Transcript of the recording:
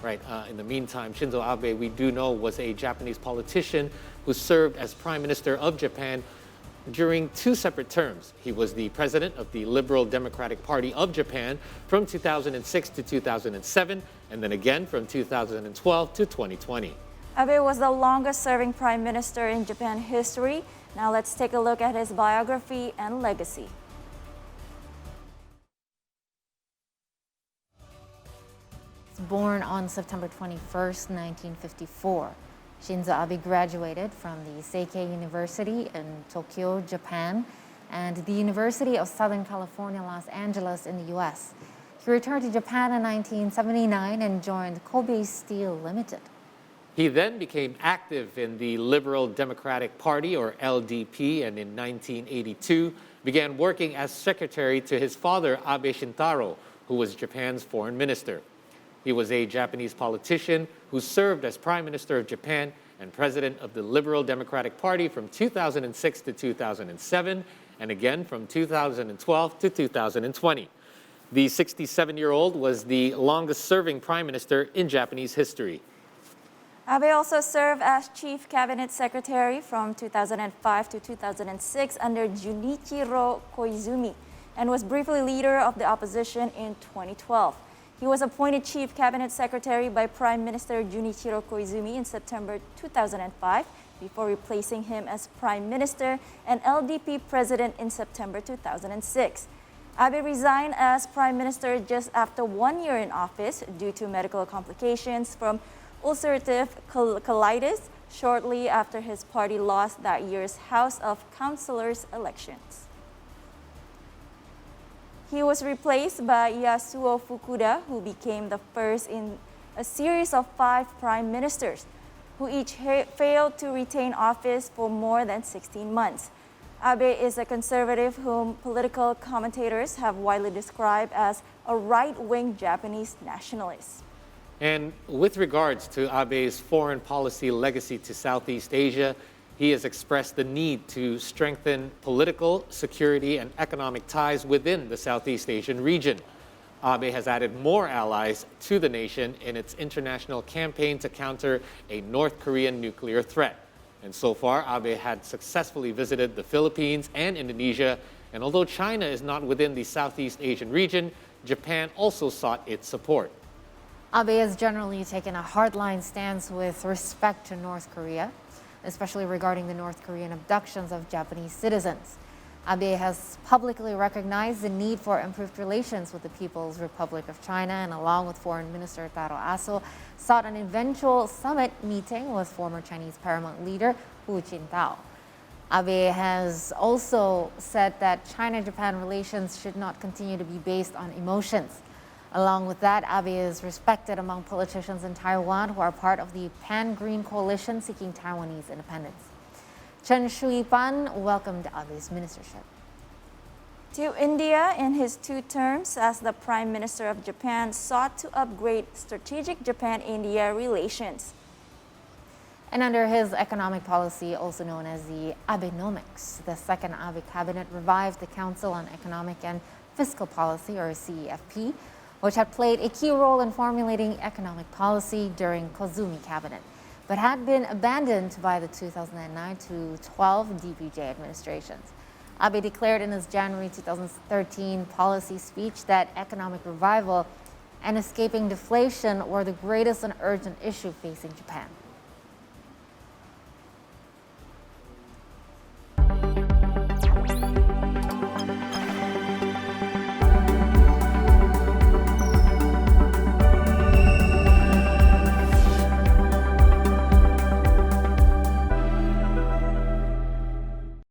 Right. In the meantime, Shinzo Abe, we do know, was a Japanese politician who served as Prime Minister of Japan during two separate terms. He was the president of the Liberal Democratic Party of Japan from 2006 to 2007, and then again from 2012 to 2020. Abe was the longest-serving prime minister in Japan history. Now let's take a look at his biography and legacy. Born on September 21st, 1954. Shinzo Abe graduated from the Seikei University in Tokyo, Japan, and the University of Southern California, Los Angeles in the US. He returned to Japan in 1979 and joined Kobe Steel Limited. He then became active in the Liberal Democratic Party, or LDP, and in 1982 began working as secretary to his father, Abe Shintaro, who was Japan's foreign minister. He was a Japanese politician who served as Prime Minister of Japan and President of the Liberal Democratic Party from 2006 to 2007, and again from 2012 to 2020. The 67-year-old was the longest-serving Prime Minister in Japanese history. Abe also served as Chief Cabinet Secretary from 2005 to 2006 under Junichiro Koizumi and was briefly leader of the opposition in 2012. He was appointed Chief Cabinet Secretary by Prime Minister Junichiro Koizumi in September 2005 before replacing him as Prime Minister and LDP President in September 2006. Abe resigned as Prime Minister just after 1 year in office due to medical complications from ulcerative colitis shortly after his party lost that year's House of Councillors elections. He was replaced by Yasuo Fukuda, who became the first in a series of 5 prime ministers, who each failed to retain office for more than 16 months. Abe is a conservative whom political commentators have widely described as a right-wing Japanese nationalist. And with regards to Abe's foreign policy legacy to Southeast Asia, he has expressed the need to strengthen political, security, and economic ties within the Southeast Asian region. Abe has added more allies to the nation in its international campaign to counter a North Korean nuclear threat. And so far, Abe had successfully visited the Philippines and Indonesia, and although China is not within the Southeast Asian region, Japan also sought its support. Abe has generally taken a hardline stance with respect to North Korea, especially regarding the North Korean abductions of Japanese citizens. Abe has publicly recognized the need for improved relations with the People's Republic of China and, along with Foreign Minister Taro Aso, sought an eventual summit meeting with former Chinese paramount leader Hu Jintao. Abe has also said that China-Japan relations should not continue to be based on emotions. Along with that, Abe is respected among politicians in Taiwan who are part of the Pan-Green Coalition seeking Taiwanese independence. Chen Shui-pan welcomed Abe's ministership. To India, in his 2 terms as the Prime Minister of Japan, sought to upgrade strategic Japan-India relations. And under his economic policy, also known as the Abenomics, the second Abe cabinet revived the Council on Economic and Fiscal Policy, or CEFP, which had played a key role in formulating economic policy during Koizumi cabinet, but had been abandoned by the 2009 to 12 DPJ administrations. Abe declared in his January 2013 policy speech that economic revival and escaping deflation were the greatest and urgent issue facing Japan.